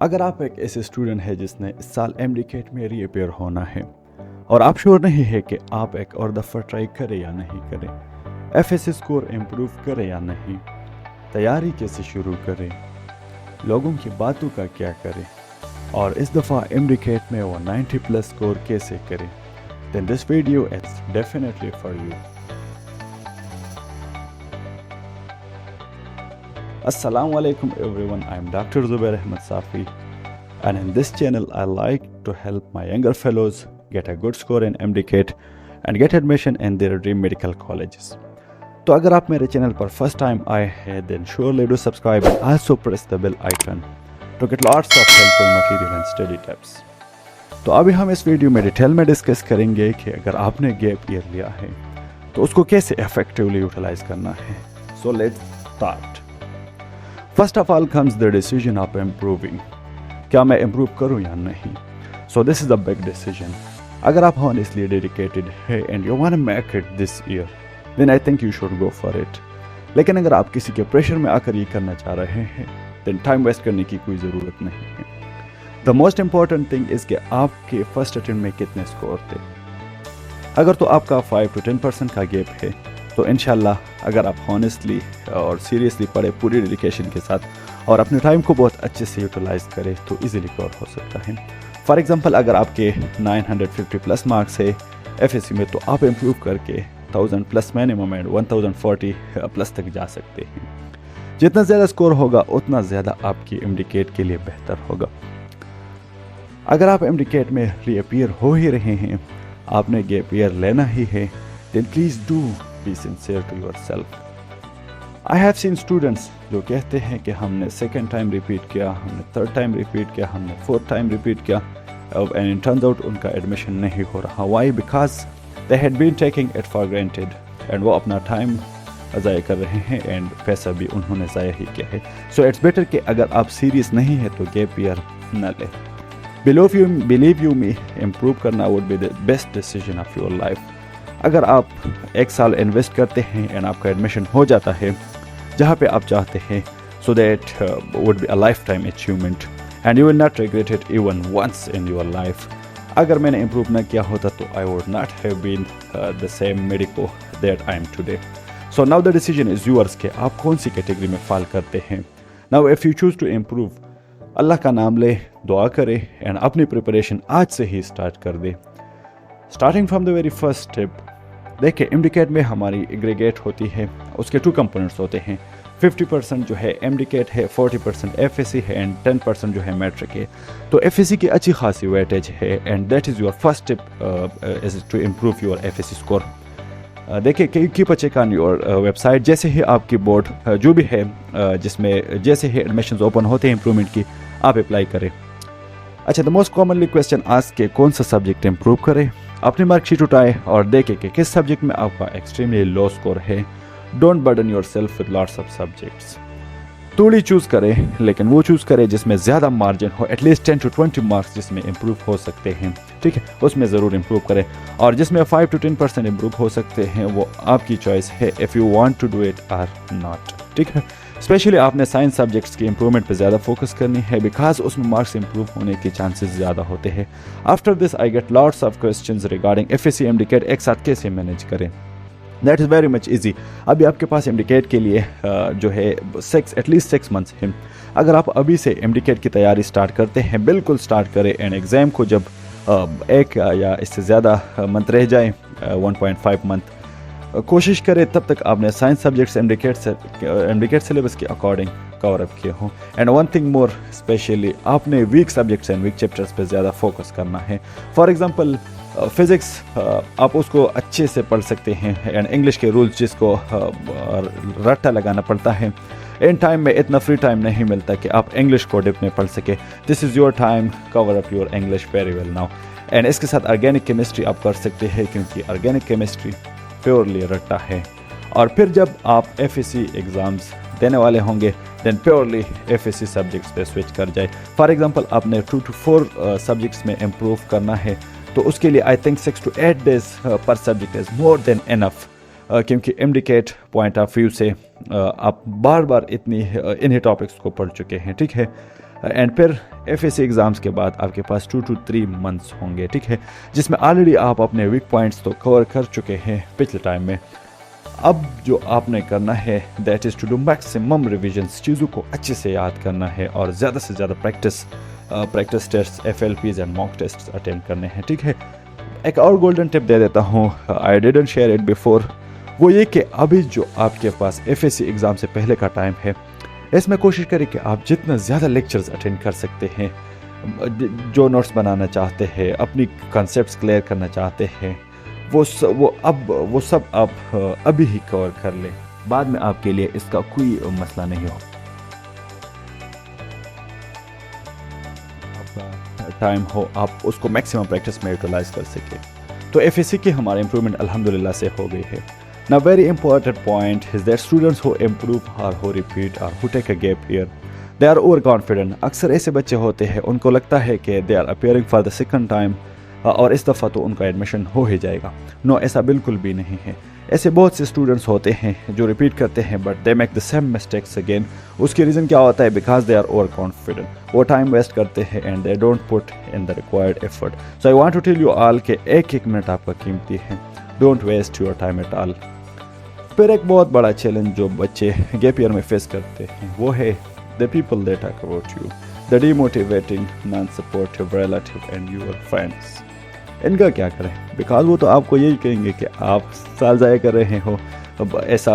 अगर आप एक ऐसे स्टूडेंट है जिसने इस साल एमडीकेट में रीअपेयर होना है और आप श्योर नहीं है कि आप एक और दफ़ा ट्राई करें या नहीं करें, एफएससी स्कोर इम्प्रूव करें या नहीं, तैयारी कैसे शुरू करें, लोगों की बातों का क्या करें और इस दफ़ा एमडीकेट में वो 90 प्लस स्कोर कैसे करें, then this video is definitely for you. Assalamu alaikum everyone, I am Dr. Zubair Ahmed Safi and in this channel I like to help my younger fellows get a good score in MDCAT and get admission in their dream medical colleges. तो अगर आप मेरे channel पर first time आए हैं then surely do subscribe and also press the bell icon to get lots of helpful material and study tips. तो अभी हम इस वीडियो में डिटेल में डिस्कस करेंगे कि अगर आपने गैप ईयर लिया है तो उसको कैसे इफेक्टिवली यूटिलाइज करना है. So let's start. First of all comes the decision of improving. क्या मैं इम्प्रूव करूं या नहीं? So this is a big decision. अगर आप हॉनेस्टली डेडिकेटेड है and you want to make it this year then I think you should go for it. लेकिन अगर आप किसी के प्रेशर में आकर ये करना चाह रहे हैं देन टाइम वेस्ट करने की कोई ज़रूरत नहीं है. The most important thing is कि आपके फर्स्ट अटेम्प्ट में कितने स्कोर थे. अगर तो आपका 5 to 10% का गैप है तो इंशाल्लाह अगर आप हॉनेस्टली और सीरियसली पढ़े पूरी डेडिकेशन के साथ और अपने टाइम को बहुत अच्छे से यूटिलाइज करें तो इजीली कवर हो सकता है. फॉर एग्जांपल अगर आपके 950 प्लस मार्क्स है एफएससी में तो आप इम्प्रूव करके 1000 प्लस मिनिमम एंड 1040 प्लस तक जा सकते हैं. जितना ज़्यादा स्कोर होगा उतना ज़्यादा आपकी एमडीकेट के लिए बेहतर होगा. अगर आप एमडीकेट में रीअपीयर हो ही रहे हैं, आपने गैप ईयर लेना ही है, then please do be sincere to yourself. I have seen students जो कहते हैं कि हमने सेकेंड टाइम रिपीट किया, हमने थर्ड टाइम रिपीट किया, हमने फोर्थ टाइम रिपीट किया and it turns out उनका एडमिशन नहीं हो रहा. Why? Because they had been taking it for granted and वो अपना टाइम ज़ाया कर रहे हैं एंड पैसा भी उन्होंने ज़ाया ही किया है. सो इट्स बेटर कि अगर आप सीरियस नहीं है तो गैप ईयर न लें. Believe you me, इम्प्रूव करना would be the best decision of your life. अगर आप एक साल इन्वेस्ट करते हैं एंड आपका एडमिशन हो जाता है जहाँ पे आप चाहते हैं so that would be a lifetime achievement and you will not regret it even once in your life. अगर मैंने इम्प्रूव ना किया होता तो I would not have been the same medico that I am today. So now the decision is yours कि आप कौन सी category में फॉल करते हैं. Now if you choose to improve, अल्लाह का नाम ले, दुआ करे एंड अपनी प्रिपरेशन आज से ही स्टार्ट कर दे. Starting from the very first step. देखिए एमडीकेट में हमारी एग्रीगेट होती है, उसके 2 कंपोनेंट्स होते हैं. 50% जो है एमडीकेट है, 40% एफएससी है एंड 10% जो है मैट्रिक है. तो एफएससी की अच्छी खासी वेटेज है and that is your first step is to improve your FSC score. देखिए keep a check on your website. जैसे ही आपकी बोर्ड जो भी है जिसमें जैसे ही एडमिशन्स ओपन होते हैं इम्प्रूवमेंट की, आप अप्लाई करें. अच्छा, the most commonly question ask के कौन सा सब्जेक्ट इम्प्रूव करें. अपनी मार्कशीट उठाए और देखें कि किस सब्जेक्ट में आपका एक्सट्रीमली लो स्कोर है. Don't burden your self with lots of subjects. थोड़ी चूज़ करें लेकिन वो चूज़ करें जिसमें ज़्यादा मार्जिन हो, एटलीस्ट 10 to 20 मार्क्स जिसमें इम्प्रूव हो सकते हैं. ठीक है, उसमें ज़रूर इम्प्रूव करें. और जिसमें 5 to 10% इम्प्रूव हो सकते हैं वो आपकी चॉइस है, if you want to do it और नॉट. ठीक है, स्पेशली आपने साइंस सब्जेक्ट्स की इम्प्रूवमेंट पे ज़्यादा फोकस करनी है बिकॉज उसमें मार्क्स इम्प्रूव होने के चांसेस ज़्यादा होते हैं. After this I get lots of questions regarding FSc MDCAT एक साथ कैसे मैनेज करें. That is very much easy. अभी आपके पास एमडीकेट के लिए जो है एटलीस्ट 6 months है. अगर आप अभी से एमडीकेट की तैयारी स्टार्ट करते हैं, बिल्कुल स्टार्ट करें एंड एग्ज़ाम को जब एक या इससे ज़्यादा मंथ रह जाए, 1.5 month कोशिश करें तब तक आपने साइंस सब्जेक्ट्स एमडीकेट सिलेबस के अकॉर्डिंग कवर अप किए हों. And one thing more, specially आपने weak subjects and weak chapters पे ज़्यादा फोकस करना है. फॉर एग्जांपल फिज़िक्स आप उसको अच्छे से पढ़ सकते हैं एंड इंग्लिश के रूल्स जिसको रट्टा लगाना पड़ता है. इन टाइम में इतना फ्री टाइम नहीं मिलता कि आप इंग्लिश को डिप में पढ़ सके. This is your time, cover up your English very well now. And इसके साथ ऑर्गेनिक केमिस्ट्री आप कर सकते हैं क्योंकि ऑर्गेनिक केमिस्ट्री प्योरली रट्टा है. और फिर जब आप एफएससी एग्ज़ाम्स देने वाले होंगे देन प्योरली एफएससी सब्जेक्ट्स पे स्विच कर जाए. फॉर एग्जांपल आपने 2 to 4 सब्जेक्ट्स में इम्प्रूव करना है तो उसके लिए आई थिंक 6 to 8 days पर subject is more than enough. क्योंकि एमडीकेट पॉइंट ऑफ व्यू से आप बार बार इन्हीं टॉपिक्स को पढ़ चुके हैं. ठीक है, एंड फिर FAC एग्ज़ाम्स के बाद आपके पास 2 to 3 मंथ्स होंगे, ठीक है, जिसमें ऑलरेडी आप अपने वीक पॉइंट्स तो कवर कर चुके हैं पिछले टाइम में। अब जो आपने करना है that is to do maximum revisions, चीज़ों को अच्छे से याद करना है और ज़्यादा से ज़्यादा practice test, FLPs and mock test attend करने हैं, ठीक है। एक और गोल्डन टिप दे देता हूँ, I didn't share it before, वो ये कि अभी जो आपके पास FAC एग्ज़ाम से पहले का टाइम है, इसमें कोशिश करें कि आप जितना ज़्यादा लेक्चर्स अटेंड कर सकते हैं, जो नोट्स बनाना चाहते हैं, अपनी कॉन्सेप्ट्स क्लियर करना चाहते हैं, वो सब आप अभी ही कवर कर लें। बाद में आपके लिए इसका कोई मसला नहीं हो। आपका टाइम हो, आप उसको मैक्सिमम प्रैक्टिस में यूटिलाइज कर सकें। तो FAC की हमारी इम्प्रूवमेंट अल्हम्दुलिल्लाह से हो गई है। Now very important point is that students who improve or who repeat or who take a gap year, they are overconfident। अक्सर ऐसे बच्चे होते हैं, उनको लगता है कि they are appearing for the second time और इस दफ़ा तो उनका एडमिशन हो ही जाएगा। नो, ऐसा बिल्कुल भी नहीं है। ऐसे बहुत से स्टूडेंट्स होते हैं जो रिपीट करते हैं but they make the same mistakes again. उसकी रीज़न क्या होता है? Because they are over confident, वो टाइम वेस्ट करते हैं and they don't put in the required effort. So I want to tell you all के एक मिनट आपका कीमती है, don't waste your time at all. फिर एक बहुत बड़ा चैलेंज जो बच्चे गैप ईयर में फेस करते हैं वो है the people that talk about you, the demotivating, non supportive relative and your friends. इनका क्या करें? बिकॉज वो तो आपको यही कहेंगे कि आप साल ज़ाया कर रहे हो, अब ऐसा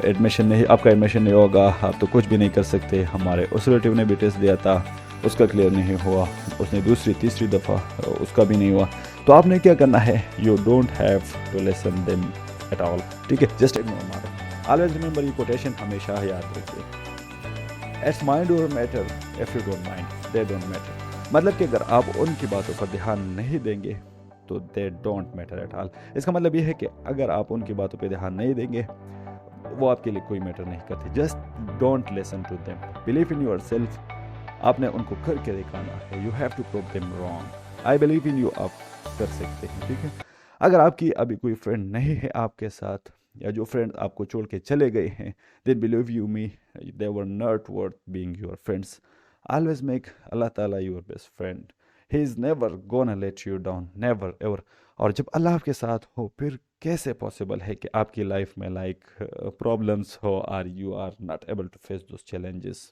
एडमिशन नहीं, आपका एडमिशन नहीं होगा, आप तो कुछ भी नहीं कर सकते। हमारे उस रिलेटिव ने भी टेस्ट दिया था, उसका क्लियर नहीं हुआ, उसने दूसरी तीसरी दफ़ा उसका भी नहीं हुआ। तो आपने क्या करना है? You don't have to listen them at all, ठीक है, जस्ट इग्नोर मारो। ऑलवेज रिमेंबर ये कोटेशन हमेशा याद रखिए, इट्स माइंड और matter if you don't mind they don't matter. मतलब कि अगर आप उनकी बातों पर ध्यान नहीं देंगे तो दे डोंट मैटर एट ऑल। इसका मतलब ये है कि अगर आप उनकी बातों पर ध्यान नहीं देंगे वो आपके लिए कोई मैटर नहीं करती। Just don't listen to them, believe in your self. आपने उनको करके दिखाना है, you have to prove them wrong. I believe in you, आप कर सकते हैं, ठीक है। अगर आपकी अभी कोई फ्रेंड नहीं है आपके साथ, या जो फ्रेंड आपको छोड़ के चले गए हैं, then believe you me, they were not worth being your friends. Always make Allah Taala your best friend, he is never gonna let you down, never ever. और जब अल्लाह आपके साथ हो फिर कैसे पॉसिबल है कि आपकी लाइफ में लाइक प्रॉब्लम्स हो और you are not able to face those challenges.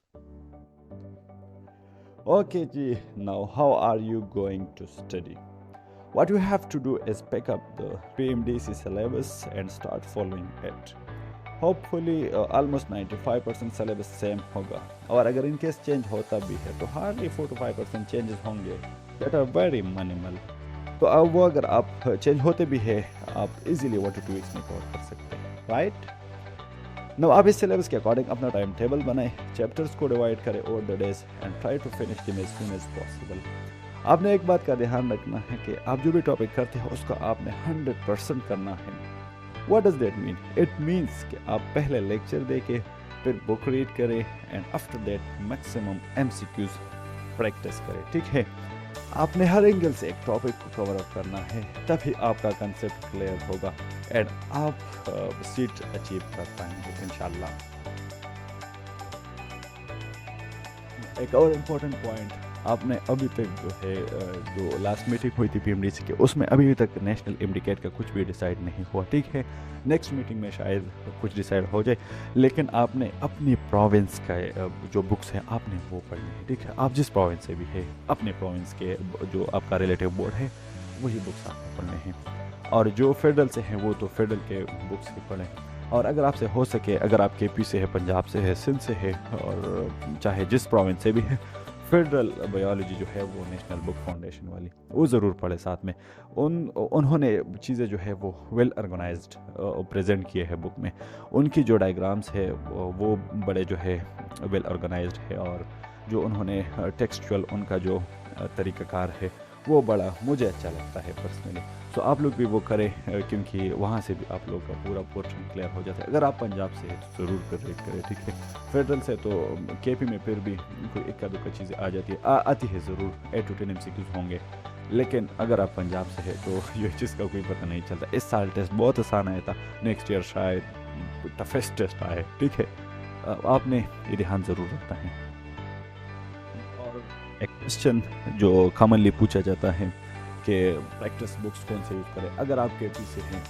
Okay जी, now how are you going to study? What you have to do is pick up the PMDC syllabus and start following it. Hopefully almost 95% syllabus same होगा, और अगर in case change होता भी है तो hardly 4 to 5% changes होंगे that are very minimal। तो अब वो अगर आप चेंज होते भी है आप easily 1 to 2 weeks में कवर कर सकते हैं, right? Now आप इस सिलेबस के अकॉर्डिंग अपना टाइम टेबल बनाएं, चैप्टर्स को डिवाइड करें over the days and try to finish them as soon as possible. आपने एक बात का ध्यान रखना है कि आप जो भी टॉपिक करते हैं उसका आपने 100% करना है। What does that mean? It means कि आप पहले लेक्चर देके फिर बुक रीड करें and after that maximum MCQs practice करें, ठीक है। आपने हर एंगल से एक टॉपिक को कवर अप करना है, तभी आपका कंसेप्ट क्लियर होगा एंड आप सीट अचीव कर पाएंगे इंशाल्लाह। एक और इम्पोर्टेंट पॉइंट, आपने अभी तक जो है जो लास्ट मीटिंग हुई थी PMDC की, उसमें अभी तक नेशनल एमडीकेट का कुछ भी डिसाइड नहीं हुआ, ठीक है। नेक्स्ट मीटिंग में शायद कुछ डिसाइड हो जाए, लेकिन आपने अपनी प्रोविंस का जो बुक्स हैं आपने वो पढ़नी है, ठीक है। आप जिस प्रोविंस से भी है अपने प्रोविंस के जो आपका रिलेटिव बोर्ड है वही बुक्स आपको पढ़ने हैं, और जो फेडरल से हैं वो तो फेडरल के बुक्स ही पढ़ें। और अगर आपसे हो सके, अगर आप KP से है, पंजाब से है, सिंध से है, और चाहे जिस प्रोविंस से भी है, फेडरल बायोलॉजी जो है वो नेशनल बुक फाउंडेशन वाली वो ज़रूर पढ़े साथ में। उन्होंने चीज़ें जो है वो वेल ऑर्गेनाइज्ड प्रेजेंट किए हैं बुक में। उनकी जो डायग्राम्स है वो बड़े जो है वेल ऑर्गेनाइज्ड है, और जो उन्होंने टेक्सचुअल उनका जो तरीक़ाकार है वो बड़ा मुझे अच्छा लगता है पर्सनली। सो आप लोग भी वो करें, क्योंकि वहाँ से भी आप लोग का पूरा पोर्शन क्लियर हो जाता है। अगर आप पंजाब से हैं तो ज़रूर करें, ठीक है। फेडरल से तो KP में फिर भी कोई इक्का दुक्का चीज़ें आ जाती है, आती है ज़रूर, 8 to 10 MCQs होंगे। लेकिन अगर आप पंजाब से है तो ये चीज़ का कोई पता नहीं चलता। इस साल टेस्ट बहुत आसान आया था, नेक्स्ट ईयर शायद टफेस्ट टेस्ट आए, ठीक है। आपने ये ध्यान ज़रूर रखना है। और एक क्वेश्चन जो कॉमनली पूछा जाता है कि प्रैक्टिस बुक्स कौन से यूज़ करें। अगर आप केपी से हैं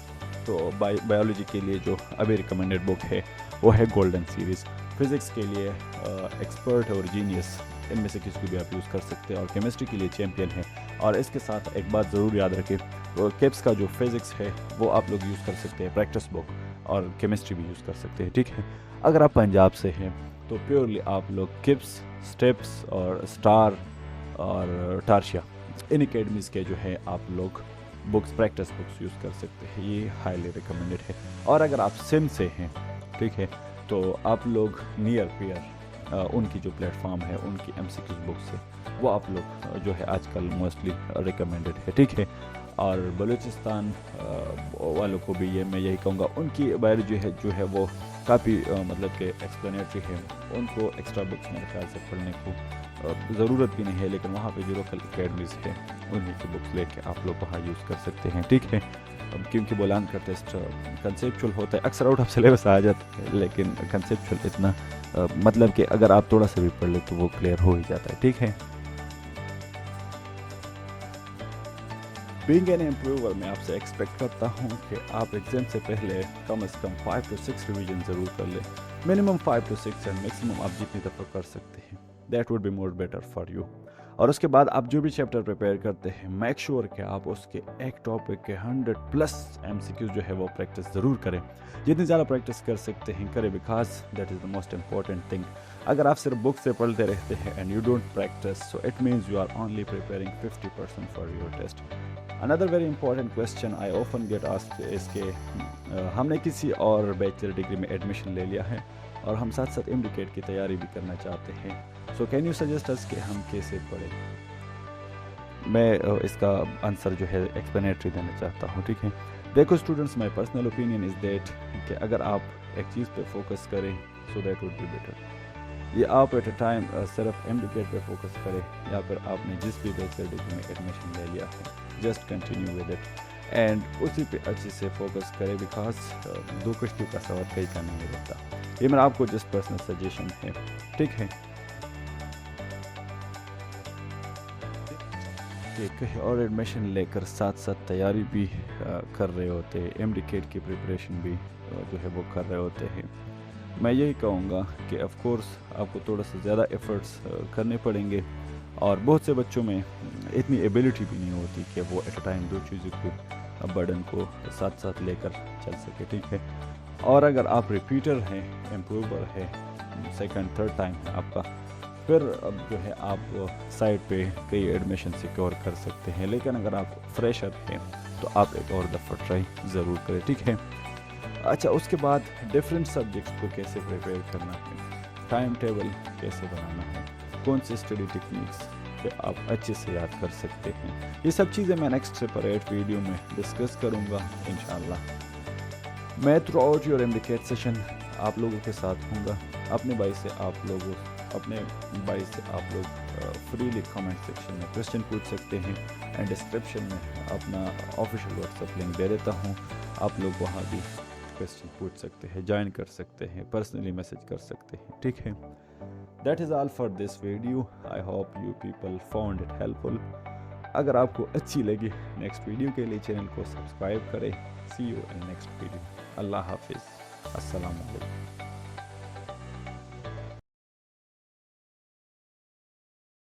तो बायोलॉजी के लिए जो अभी रिकमेंडेड बुक है वो है गोल्डन सीरीज़। फिज़िक्स के लिए एक्सपर्ट और जीनियस, इनमें से किसी को भी आप यूज़ कर सकते हैं। और केमिस्ट्री के लिए चैम्पियन है। और इसके साथ एक बात ज़रूर याद रखें, केप्स का जो फिज़िक्स है वो आप लोग यूज़ कर सकते हैं प्रैक्टिस बुक, और केमिस्ट्री भी यूज़ कर सकते हैं, ठीक है। अगर आप पंजाब से हैं तो प्योरली आप लोग किप्स, स्टेप्स और स्टार और टार्शिया, इन अकेडमीज़ के जो है आप लोग बुक्स, प्रैक्टिस बुक्स यूज़ कर सकते हैं। ये हाईली रिकमेंडेड है। और अगर आप सिम से हैं, ठीक है, तो आप लोग नियर पेयर उनकी जो प्लेटफॉर्म है, उनकी MCQ बुक्स है, वो आप लोग जो है आजकल मोस्टली रिकमेंडेड है, ठीक है। और बलूचिस्तान वालों को भी ये मैं यही कहूँगा, उनकी बायोलॉजी है जो है वो काफ़ी मतलब कि एक्सप्लेनेटरी है, उनको एक्स्ट्रा बुक्स मेरे ख्याल से पढ़ने को ज़रूरत भी नहीं है। लेकिन वहाँ पे जो लोकल अकेडमीज़ है उन्हीं की बुक्स लेके आप लोग वहाँ यूज़ कर सकते हैं, ठीक है। क्योंकि बोलान का टेस्ट कंसेप्चुअल होता है, अक्सर आउट ऑफ सिलेबस आ जाता है, लेकिन कंसेप्चुअल इतना मतलब कि अगर आप थोड़ा सा भी पढ़ ले तो वो क्लियर हो ही जाता है, ठीक है। बीइंग एन इम्प्रूवर, मैं आपसे एक्सपेक्ट करता हूँ कि आप एग्ज़ाम से पहले कम से कम 5 to 6 रिवीजन ज़रूर कर लें। मिनिमम 5 to 6 एंड मैक्सिमम आप जितनी दफ़ा कर सकते हैं, that would be more better for you. और उसके बाद आप जो भी चैप्टर प्रिपेयर करते हैं, मेक श्योर कि आप उसके एक टॉपिक के 100+ MCQ जो है वो प्रैक्टिस ज़रूर करें। जितनी ज़्यादा प्रैक्टिस कर सकते हैं करें, because that is the most important thing. अगर आप सिर्फ बुक से पढ़ते रहते हैं and you don't practice, so it means you are only preparing 50% for your test. Another very important question I often get asked is के हमने किसी और बैचलर डिग्री में एडमिशन ले लिया है और हम साथ साथ MD-CAT की तैयारी भी करना चाहते हैं, so can you suggest us कि हम कैसे पढ़ें। मैं इसका आंसर जो है एक्सप्लेनेटरी देना चाहता हूँ, ठीक है। देखो students, my personal opinion is that कि अगर आप एक चीज़ पे फोकस करें so that would be better. ये आप एट अ टाइम सिर्फ MD-CAT पे फोकस करें, या फिर आपने जिस भी बैचलर डिग्री में एडमिशन ले लिया है, just continue with it and उसी पे अच्छे से फोकस करें, बिकॉज दो कश्तियों का सवार कहीं का नहीं रहता। ये मेरा आपको जस्ट पर्सनल सजेशन है, ठीक है। कि कहीं और एडमिशन लेकर साथ साथ तैयारी भी कर रहे होते हैं, MD-CAT की प्रिपरेशन भी जो है वो कर रहे होते हैं। मैं यही कहूँगा कि ऑफ कोर्स आपको थोड़ा सा ज़्यादा एफर्ट्स करने पड़ेंगे, और बहुत से बच्चों में इतनी एबिलिटी भी नहीं होती कि वो एट अ टाइम दो चीज़ों को, बर्डन को साथ साथ लेकर चल सके, ठीक है। और अगर आप रिपीटर हैं, इम्प्रूवर है, सेकंड थर्ड टाइम है आपका, फिर अब जो है आप साइड पे कई एडमिशन सिक्योर कर सकते हैं। लेकिन अगर आप फ्रेशर हैं तो आप एक और दफ़ा ट्राई ज़रूर करें, ठीक है। अच्छा, उसके बाद डिफरेंट सब्जेक्ट्स को कैसे प्रिपेयर करना है, टाइम टेबल कैसे बनाना है, कौन सी स्टडी टेक्निक्स पे आप अच्छे से याद कर सकते हैं, ये सब चीज़ें मैं नेक्स्ट सेपरेट वीडियो में डिस्कस करूँगा इंशाल्लाह। मैं through out your MD-CAT session आप लोगों के साथ हूँगा। अपने भाई से आप लोग फ्रीली कमेंट सेक्शन में क्वेश्चन पूछ सकते हैं, एंड डिस्क्रिप्शन में अपना ऑफिशियल व्हाट्सएप लिंक दे देता हूँ, आप लोग वहाँ भी क्वेश्चन पूछ सकते हैं, ज्वाइन कर सकते हैं, पर्सनली मैसेज कर सकते हैं, ठीक है। That is all for this video. I hope you people found it helpful. अगर आपको अच्छी लगी, नेक्स्ट वीडियो के लिए चैनल को सब्सक्राइब करें। सी यू इन नेक्स्ट वीडियो। अल्लाह हाफिज़। अस्सलाम वालेकुम।